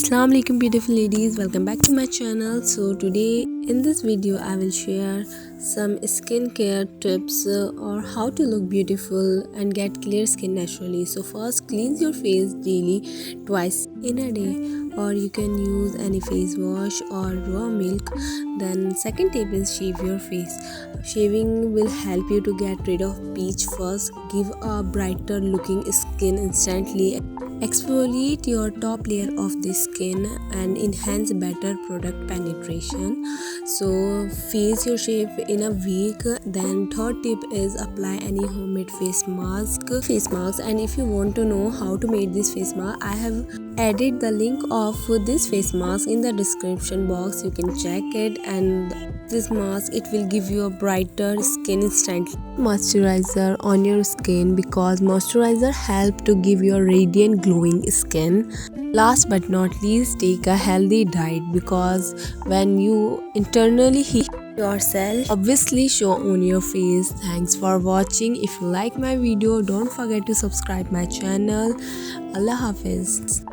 Assalamu alaikum beautiful ladies, welcome back to my channel. So today in this video I will share some skincare tips or how to look beautiful and get clear skin naturally. So first, cleanse your face daily twice in a day, or you can use any face wash or raw milk. Then second tip is shave your face. Shaving will help you to get rid of peach fuzz, give a brighter looking skin instantly, exfoliate your top layer of the skin and enhance better product penetration. So face your shave in a week. Then third tip is apply any homemade face mask. And if you want to know how to make this face mask, I have added the link of this face mask in the description box. You can check it, and this mask, it will give you a brighter skin instantly. Moisturizer on your skin, because moisturizer help to give you a radiant glowing skin. Last but not least, take a healthy diet, because when you internally heat yourself, obviously show on your face. Thanks for watching. If you like my video, don't forget to subscribe my channel. Allah Hafiz.